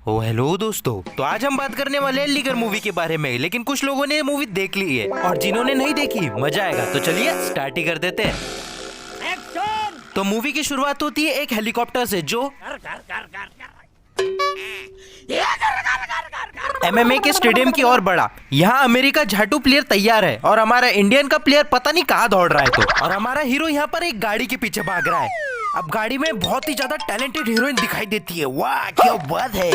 ओ hello दोस्तों, तो आज हम बात करने वाले हैं अलीगढ़ मूवी के बारे में। लेकिन कुछ लोगों ने मूवी देख ली है और जिन्होंने नहीं देखी मजा आएगा। तो चलिए स्टार्ट ही कर देते हैं। तो मूवी की शुरुआत होती है एक हेलीकॉप्टर से जो एमएमए के स्टेडियम की ओर बढ़ा। यहाँ अमेरिका झाटू प्लेयर तैयार है और हमारा इंडियन का प्लेयर पता नहीं कहाँ दौड़ रहा है। तो और हमारा हीरो यहाँ पर एक गाड़ी के पीछे भाग रहा है। अब गाड़ी में बहुत ही ज्यादा टैलेंटेड हीरोइन दिखाई देती है। वाह क्या बात है।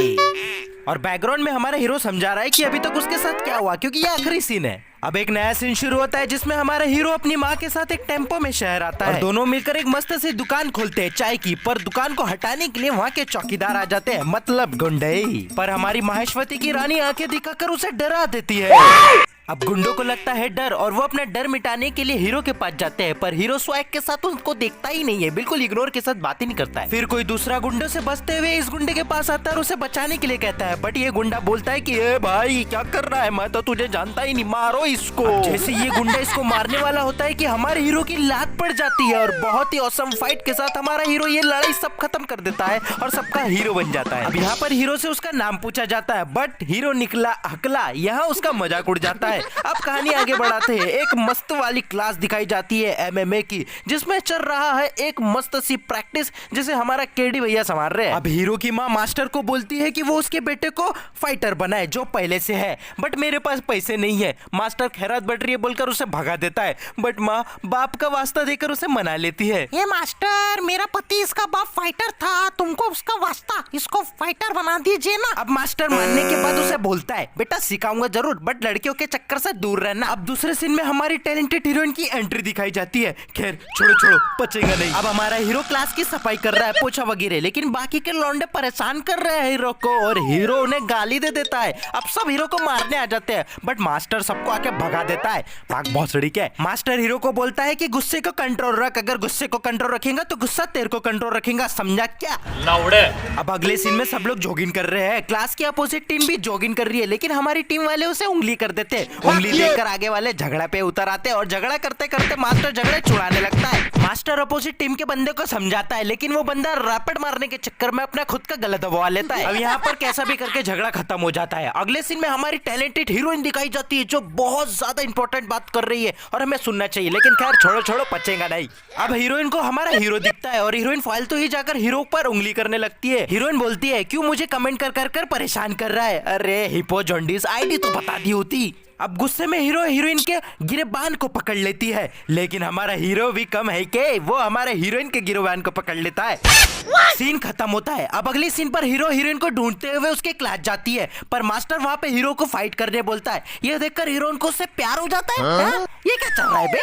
और बैकग्राउंड में हमारा हीरो समझा रहा है कि अभी तक उसके साथ क्या हुआ, क्योंकि ये आखिरी सीन है। अब एक नया सीन शुरू होता है जिसमें हमारा हीरो अपनी माँ के साथ एक टेम्पो में शहर आता है और दोनों मिलकर एक मस्त सी दुकान खोलते हैं चाय की। पर दुकान को हटाने के लिए वहाँ के चौकीदार आ जाते हैं, मतलब गुंडे। पर हमारी माहेश्वती की रानी आंखें दिखाकर उसे डरा देती है। अब गुंडों को लगता है डर और वो अपना डर मिटाने के लिए हीरो के पास जाते हैं। पर हीरो स्वैग के साथ उनको देखता ही नहीं है, बिल्कुल इग्नोर के साथ बात ही नहीं करता है। फिर कोई दूसरा गुंडों से बचते हुए इस गुंडे के पास आता है और उसे बचाने के लिए कहता है। बट ये गुंडा बोलता है कि ए भाई क्या कर रहा है, मैं तो तुझे जानता ही नहीं, मारो इसको। जैसे ये गुंडा इसको मारने वाला होता है कि हमारे हीरो की लात पड़ जाती है और बहुत ही औसम फाइट के साथ हमारा हीरो ये लड़ाई सब खत्म कर देता है और सबका हीरो बन जाता है। अब यहाँ पर हीरो से उसका नाम पूछा जाता है बट हीरो निकला हकला, यहाँ उसका मजाक उड़ जाता है। अब कहानी आगे बढ़ाते हैं। एक मस्त वाली क्लास दिखाई जाती है एमएमए की, जिसमें चल रहा है एक मस्त सी प्रैक्टिस जिसे हमारा केडी भैया संभाल रहे हैं। अब हीरो की माँ मास्टर को बोलती है कि वो उसके बेटे को फाइटर बनाए जो पहले से है, बट मेरे पास पैसे नहीं है। मास्टर खैरात बट रही है बोलकर उसे भगा देता है, बट माँ बाप का वास्ता देकर उसे मना लेती है। ये मास्टर, मेरा पति इसका बाप फाइटर था, तुमको उसका वास्ता, इसको फाइटर बना दीजिए ना। अब मास्टर मानने के बाद उसे बोलता है बेटा सिखाऊंगा जरूर, बट लड़कियों के चक्कर से दूर रहना। अब दूसरे सीन में हमारी टैलेंटेड हीरोइन की एंट्री दिखाई जाती है। खैर छोड़ो बचेगा नहीं। अब हमारा हीरो क्लास की सफाई कर रहा है, पोछा वगैरह, लेकिन बाकी के लौंडे परेशान कर रहे हैं हीरो को और हीरो उन्हें गाली दे देता है। अब सब हीरो को मारने आ जाते हैं बट मास्टर सबको आके भगा देता है। भाग भोसड़ी के। मास्टर हीरो को बोलता है कि गुस्से को कंट्रोल रख, अगर गुस्से को कंट्रोल रखेगा तो गुस्सा तेरे को कंट्रोल रखेगा, समझा क्या लौड़े। अब अगले सीन में सब लोग जॉगिंग कर रहे हैं। क्लास की अपोजिट टीम भी जॉगिंग कर रही है, लेकिन हमारी टीम वाले उसे उंगली कर देते हैं। उंगली देकर आगे वाले झगड़ा पे उतर आते हैं और झगड़ा करते करते मास्टर झगड़े छुड़ाने लगता है। मास्टर अपोजिट टीम के बंदे को समझाता है, लेकिन वो बंदा रैपिड मारने के चक्कर में अपना खुद का गला दबवा लेता है। अब यहाँ पर कैसा भी करके झगड़ा खत्म हो जाता है। अगले सीन में हमारी टैलेंटेड हीरोइन दिखाई जाती है जो बहुत ज्यादा इंपॉर्टेंट बात कर रही है और हमें सुनना चाहिए, लेकिन खैर छोड़ो पचेगा नहीं। अब हीरोइन को हमारा हीरो दिखता है और हीरोइन फालतू ही जाकर हीरो पर उंगली करने लगती है। हीरोइन बोलती है क्यों मुझे कमेंट कर परेशान कर रहा है, अरे हिपो जॉन्डिस आईडी तो बता दी होती। अब गुस्से में हीरो हीरोइन के गिरेबान को पकड़ लेती है, लेकिन हमारा हीरो भी कम है के वो हमारे हीरोइन के गिरेबान को पकड़ लेता है। सीन खत्म होता है। अब अगले सीन पर हीरो हीरोइन को ढूंढते हुए उसके क्लास जाती है, पर मास्टर वहाँ पे हीरो को फाइट करने बोलता है। ये देखकर हीरोइन को उससे प्यार हो जाता है। ये क्या चल रहा है बे?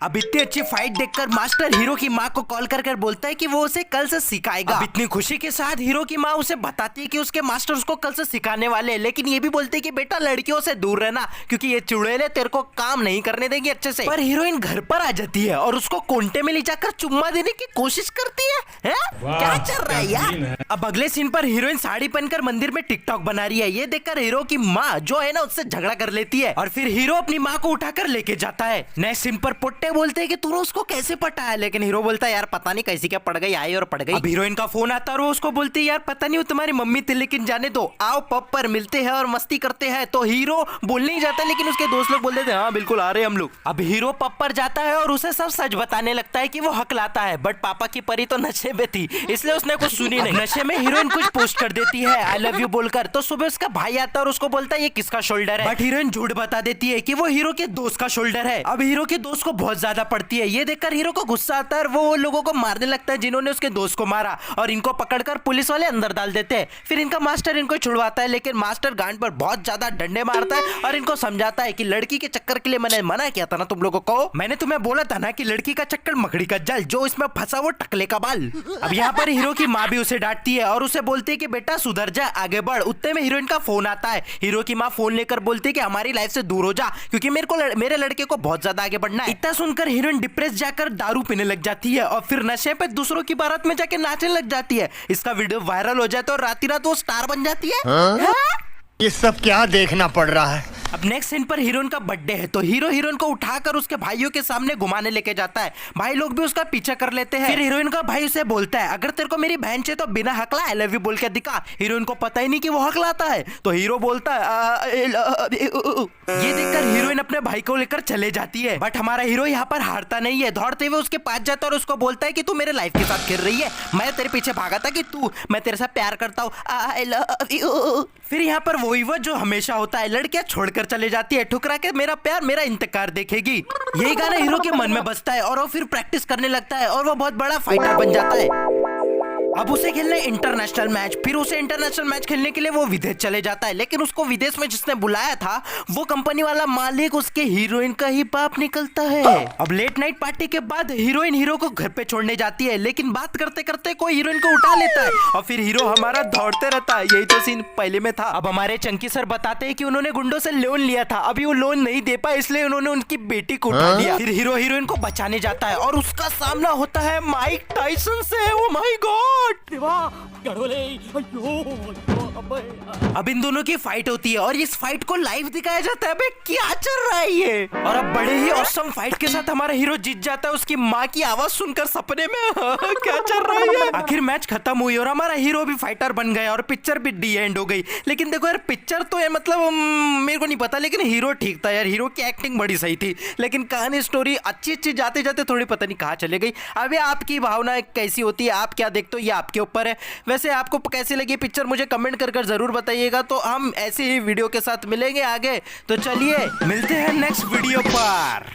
अब इतनी अच्छी फाइट देखकर मास्टर हीरो की माँ को कॉल कर बोलता है कि वो उसे कल से सिखाएगा। अब इतनी खुशी के साथ हीरो की माँ उसे बताती है कि उसके मास्टर उसको कल से सिखाने वाले हैं, लेकिन ये भी बोलते हैं कि बेटा लड़कियों से दूर रहना क्योंकि ये चुड़ैलें तेरे को काम नहीं करने देंगी अच्छे से। पर हीरोइन घर पर आ जाती है और उसको कोंटे में ले जाकर चुम्मा देने की कोशिश करती है। क्या चल रहा है यार। अब अगले सीन पर हीरोइन साड़ी पहनकर मंदिर में टिकटॉक बना रही है। ये देखकर हीरो की माँ जो है ना उससे झगड़ा कर लेती है और फिर हीरो अपनी माँ को उठाकर लेके जाता है। नेक्स्ट सीन पर पुट्टे बोलते हैं कि तूने उसको कैसे पटाया, लेकिन हीरो बोलता है यार पता नहीं कैसी क्या पड़ गई, आई और पड़ गई। अब हीरोइन का फोन आता है और वो उसको बोलती है यार पता नहीं वो तुम्हारी मम्मी थी, लेकिन जाने दो, आओ पब पर मिलते हैं और मस्ती करते हैं। तो हीरो बोलने ही जाता है, लेकिन उसके दोस्त लोग बोल देते हैं हाँ बिल्कुल आ रहे हम लोग। अब हीरो पब पर जाता है और उसे सब सच बताने लगता है कि वो हकलाता है, बट पापा की परी तो नशे में थी इसलिए उसने कुछ सुनी नहीं। नशे में हीरोइन कुछ पोस्ट कर देती है आई लव यू बोलकर। तो सुबह उसका भाई आता है और उसको बोलता है ये किसका शोल्डर है, बट हीरोइन झूठ बता देती है कि वो हीरो के दोस्त का शोल्डर है। अब हीरो के दोस्त को बहुत ज्यादा पड़ती है। ये देखकर हीरो को गुस्सा आता है और वो लोगों को मारने लगता है जिन्होंने उसके दोस्त को मारा और इनको पकड़कर पुलिस वाले अंदर डाल देते हैं। फिर इनका मास्टर इनको छुड़वाता है, लेकिन मास्टर गांड पर बहुत ज्यादा डंडे मारता है और इनको समझाता है कि लड़की के चक्कर के लिए मैंने मना किया था ना तुम लोगों को, मैंने तुम्हें बोला था ना कि लड़की का चक्कर मकड़ी का जल, जो इसमें फंसा वो टकले का बाल। अब यहाँ पर हीरो की माँ भी उसे डांटती है और उसे बोलती है कि बेटा सुधर जा, आगे बढ़। उतने में हीरोइन का फोन आता है। हीरो की माँ फोन लेकर बोलती है कि हमारी लाइफ से दूर हो जा क्योंकि मेरे लड़के को बहुत ज्यादा आगे बढ़ना है। इतना सुनकर हीरोइन डिप्रेस जाकर दारू पीने लग जाती है और फिर नशे पे दूसरों की बारात में जाके नाचने लग जाती है। इसका वीडियो वायरल हो जाए तो राती रात वो स्टार बन जाती है। ये सब क्या देखना पड़ रहा है। अब नेक्स्ट सीन पर हीरोइन का बर्थडे है तो हीरो हीरोइन को उठाकर उसके भाइयों के सामने घुमाने लेके जाता है। भाई लोग भी उसका पीछा कर लेते हैं। फिर हीरोइन का भाई उसे बोलता है अगर तेरे को मेरी बहन चाहिए तो बिना हकला आई लव यू बोल के दिखा। हीरोइन को पता ही नहीं कि वो हकलाता है तो हीरो बोलता है I love you। ये देखकर हीरोइन अपने भाई को लेकर चले जाती है बट हमारा हीरो यहाँ पर हारता नहीं है। दौड़ते हुए उसके पास जाता है और उसको बोलता है कि तू मेरे लाइफ के साथ खेल रही है, मैं तेरे पीछे भागा था कि मैं तेरे साथ प्यार करता हूँ I love you। फिर यहाँ पर वही वो जो हमेशा होता है, लड़कियां छोड़कर चले जाती है ठुकरा के मेरा प्यार मेरा इंतजार देखेगी। यही गाना हीरो के मन में बजता है और वो फिर प्रैक्टिस करने लगता है और वो बहुत बड़ा फाइटर बन जाता है। अब उसे खेलना है इंटरनेशनल मैच। फिर उसे इंटरनेशनल मैच खेलने के लिए वो विदेश चले जाता है लेकिन उसको विदेश में जिसने बुलाया था वो कंपनी वाला मालिक उसके हीरोइन का ही बाप निकलता है। अब लेट नाइट पार्टी के बाद हीरोइन हीरो को घर पे छोड़ने जाती है लेकिन बात करते करते कोई हीरोइन को उठा लेता है और फिर हीरो हमारा दौड़ते रहता है। यही तो सीन पहले में था। अब हमारे चंकी सर बताते हैं कि उन्होंने गुंडों से लोन लिया था, अभी वो लोन नहीं दे पाए इसलिए उन्होंने उनकी बेटी को उठा लिया। फिर हीरो हीरोइन को बचाने जाता है और उसका सामना होता है माइक टाइसन से। Oh my God. अब इन दोनों की फाइट होती है और इस फाइट को लाइव दिखाया जाता है। अबे क्या चल रहा है ये। और अब बड़े ही ऑसम फाइट के साथ हमारा हीरो जीत जाता है उसकी माँ की आवाज सुनकर सपने में। क्या चल रहा है ये। आखिर मैच खत्म हुई और हमारा हीरो भी फाइटर बन गया और पिक्चर भी डी एंड हो गई। लेकिन देखो यार पिक्चर तो है मतलब मेरे को नहीं पता लेकिन हीरो ठीक था यार, हीरो की एक्टिंग बड़ी सही थी लेकिन कहानी स्टोरी अच्छी जाते जाते थोड़ी पता नहीं कहाँ चले गई। अभी आपकी भावना कैसी होती है, आप क्या देखते हो ये आपके ऊपर है। वैसे आपको कैसी लगी पिक्चर मुझे कमेंट कर जरूर बताइएगा। तो हम ऐसे ही वीडियो के साथ मिलेंगे आगे। तो चलिए मिलते हैं नेक्स्ट वीडियो पर।